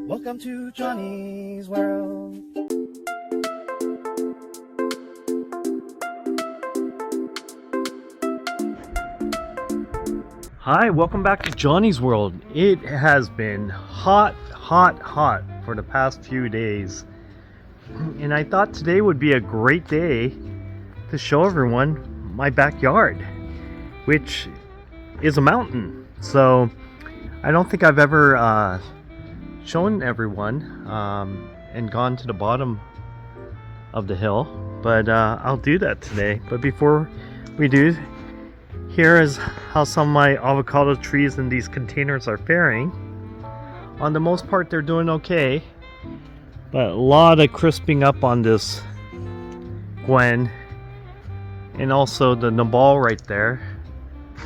Welcome to Johnny's World. Hi, welcome back to Johnny's World. It has been hot for the past few days. And I thought today would be a great day to show everyone my backyard, which is a mountain. So I don't think I've ever shown everyone and gone to the bottom of the hill, but I'll do that today. But before we do, here is how some of my avocado trees in these containers are faring. On the most part, they're doing okay, but a lot of crisping up on this Gwen, and also the Nabal right there.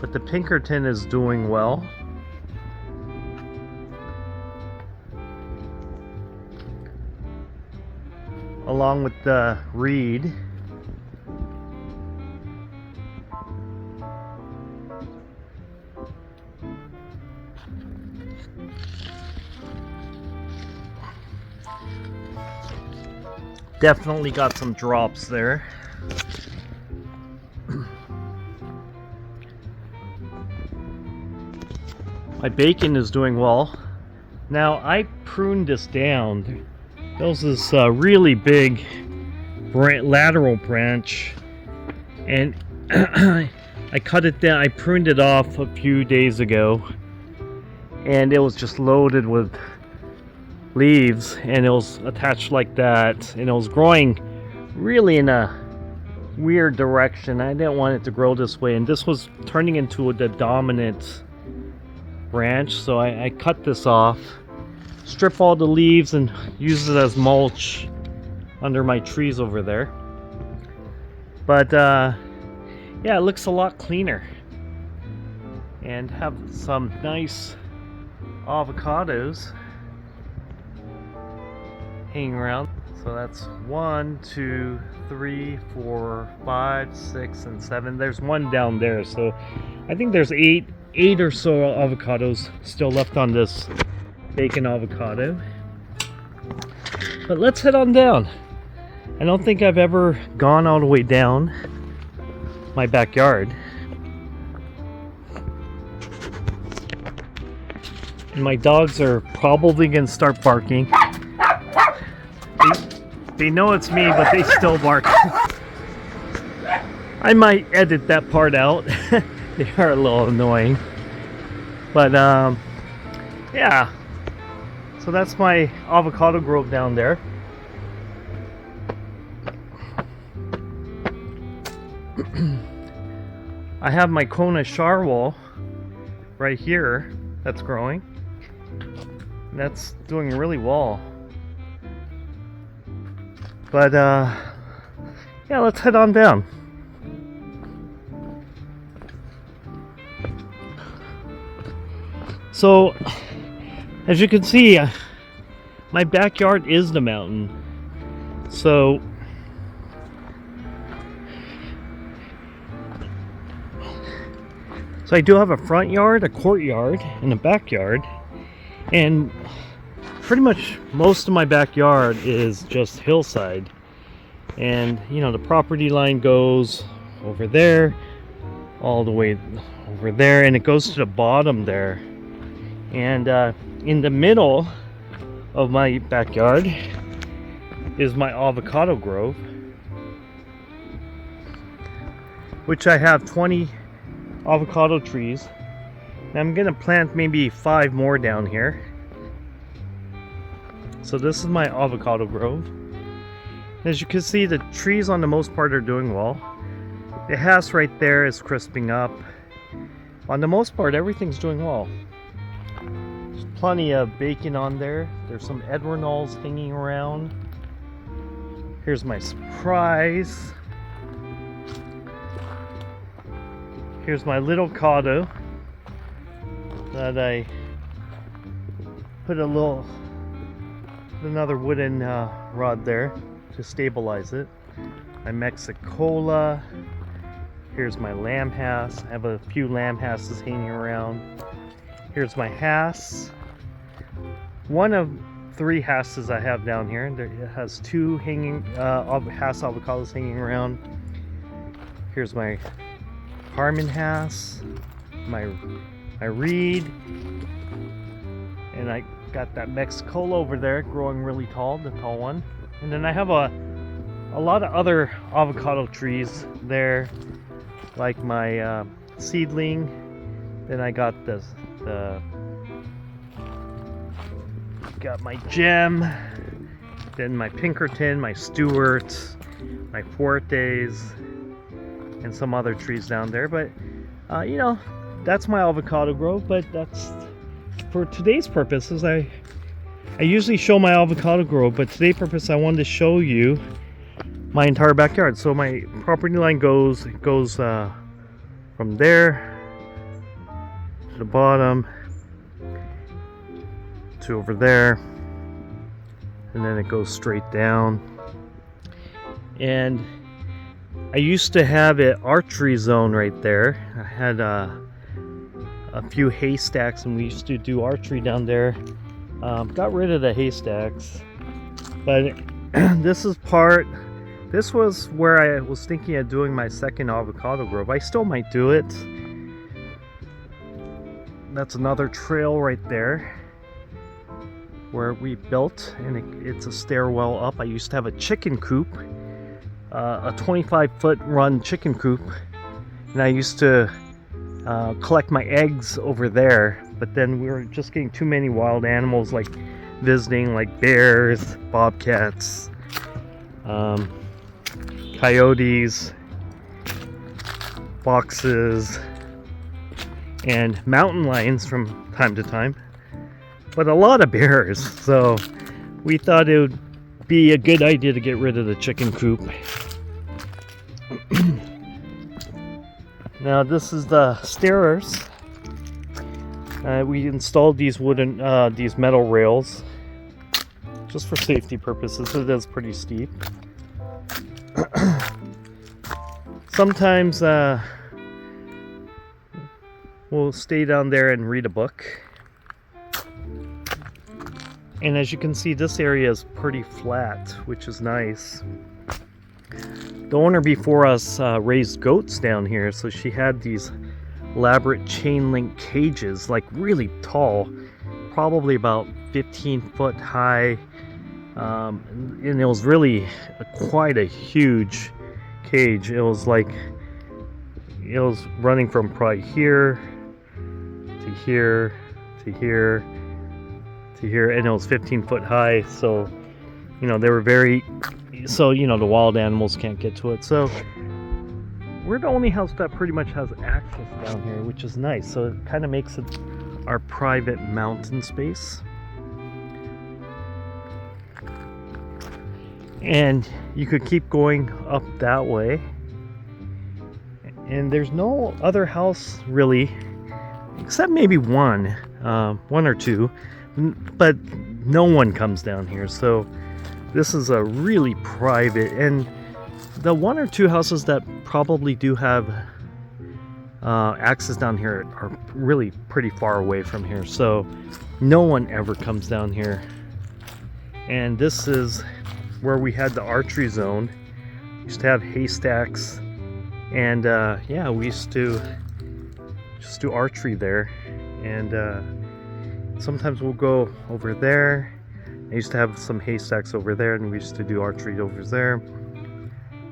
But the Pinkerton is doing well. Along with the reed. Definitely got some drops there. My bacon is doing well. Now I pruned this down. There was this really big lateral branch, and I cut it down. I pruned it off a few days ago, and it was just loaded with leaves, and it was attached like that, and it was growing really in a weird direction. I didn't want it to grow this way, and this was turning into the dominant branch, so I cut this off, strip all the leaves, and use it as mulch under my trees over there. But yeah, it looks a lot cleaner, and have some nice avocados hanging around. So that's 1, 2, 3, 4, 5, 6, and 7. There's one down there, so I think there's eight or so avocados still left on this bacon avocado. But let's head on down. I don't think I've ever gone all the way down my backyard. And my dogs are probably gonna start barking. They know it's me, but they still bark. I might edit that part out. They are a little annoying. But yeah. So that's my avocado grove down there. I have my Kona Sharwal right here that's growing. That's doing really well. But yeah, let's head on down. So as you can see, my backyard is the mountain. So I do have a front yard, a courtyard, and a backyard. And pretty much most of my backyard is just hillside. And you know, the property line goes over there, all the way over there, and it goes to the bottom there. And in the middle of my backyard is my avocado grove, which I have 20 avocado trees. And I'm gonna plant maybe 5 more down here. So this is my avocado grove. As you can see, the trees on the most part are doing well. The house right there is crisping up. On the most part, everything's doing well. There's plenty of bacon on there. There's some Edward knolls hanging around. Here's my surprise. Here's my little cado that I put another wooden rod there to stabilize it. My Mexicola. Here's my lamb hass. I have a few lamb hasses hanging around. Here's my hass. One of 3 hasses I have down here. It has 2 hanging Hass avocados hanging around. Here's my Harmon Hass, my Reed, and I got that Mexicola over there growing really tall, the tall one. And then I have a lot of other avocado trees there, like my seedling. Then I got got my Gem, then my Pinkerton, my Stewart, my Fuertes, and some other trees down there. But you know, that's my avocado grove. But that's for today's purposes. I usually show my avocado grove, but today's purpose I wanted to show you my entire backyard. So my property line goes from there to the bottom to over there, and then it goes straight down. And I used to have an archery zone right there. I had a few haystacks, and we used to do archery down there. Got rid of the haystacks, but this was where I was thinking of doing my second avocado grove. I still might do it. That's another trail right there where we built, and it's a stairwell up. I used to have a chicken coop, a 25-foot run chicken coop, and I used to collect my eggs over there. But then we were just getting too many wild animals like visiting, like bears, bobcats, coyotes, foxes, and mountain lions from time to time, but a lot of bears. So we thought it would be a good idea to get rid of the chicken coop. Now this is the stairs. We installed these these metal rails just for safety purposes. It is pretty steep. Sometimes we'll stay down there and read a book. And as you can see, this area is pretty flat, which is nice. The owner before us raised goats down here, so she had these elaborate chain link cages, like really tall, probably about 15 foot high, and it was really quite a huge cage. It was running from probably here to here to here to here, and it was 15 foot high. So you know, they were the wild animals can't get to it. So we're the only house that pretty much has access down here, which is nice. So it kind of makes it our private mountain space. And you could keep going up that way. And there's no other house really, except maybe one or two, but no one comes down here. So this is a really private, and the 1 or 2 houses that probably do have access down here are really pretty far away from here, so no one ever comes down here. And this is where we had the archery zone. We used to have haystacks, and yeah, we used to just do archery there. And sometimes we'll go over there. I used to have some haystacks over there, and we used to do archery over there.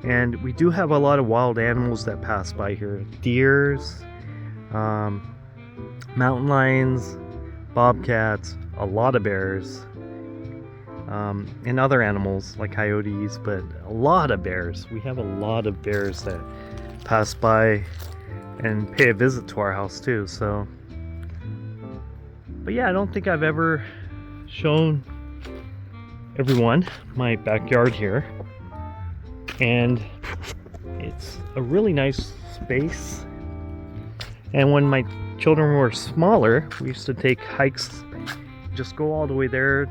And we do have a lot of wild animals that pass by here. Deers, mountain lions, bobcats, a lot of bears, and other animals like coyotes, but a lot of bears. We have a lot of bears that pass by and pay a visit to our house too. So, but yeah, I don't think I've ever shown everyone my backyard here. And it's a really nice space. And when my children were smaller, we used to take hikes, just go all the way there.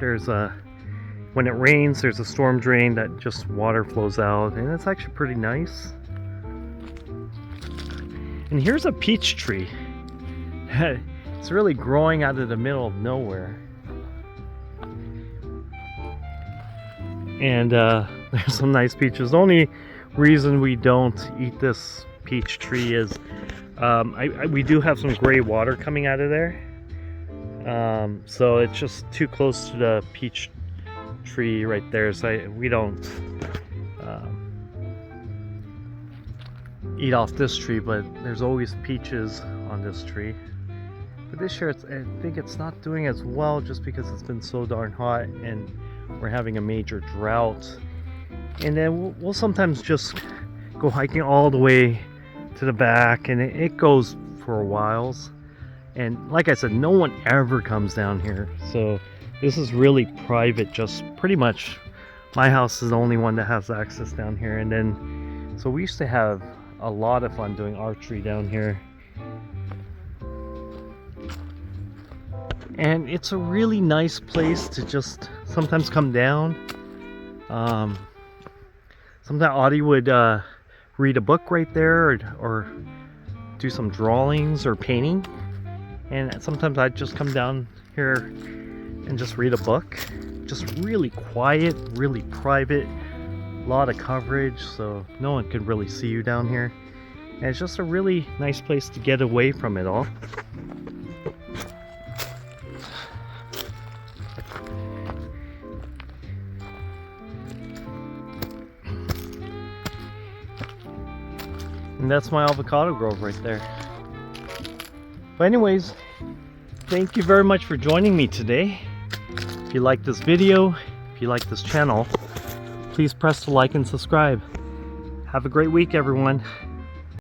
When it rains, there's a storm drain that just water flows out, and it's actually pretty nice. And here's a peach tree. It's really growing out of the middle of nowhere. and there's some nice peaches. The only reason we don't eat this peach tree is we do have some gray water coming out of there, so it's just too close to the peach tree right there, so we don't eat off this tree, but there's always peaches on this tree. But this year I think it's not doing as well just because it's been so darn hot and we're having a major drought. And then we'll sometimes just go hiking all the way to the back, and it goes for a whiles. And like I said, no one ever comes down here, so this is really private. Just pretty much my house is the only one that has access down here. And then so we used to have a lot of fun doing archery down here, and it's a really nice place to just sometimes come down. Sometimes Audie would read a book right there, or do some drawings or painting, and sometimes I'd just come down here and just read a book. Just really quiet, really private, a lot of coverage, so no one could really see you down here, and it's just a really nice place to get away from it all. And that's my avocado grove right there. But anyways, thank you very much for joining me today. If you like this video, if you like this channel, please press the like and subscribe. Have a great week, everyone.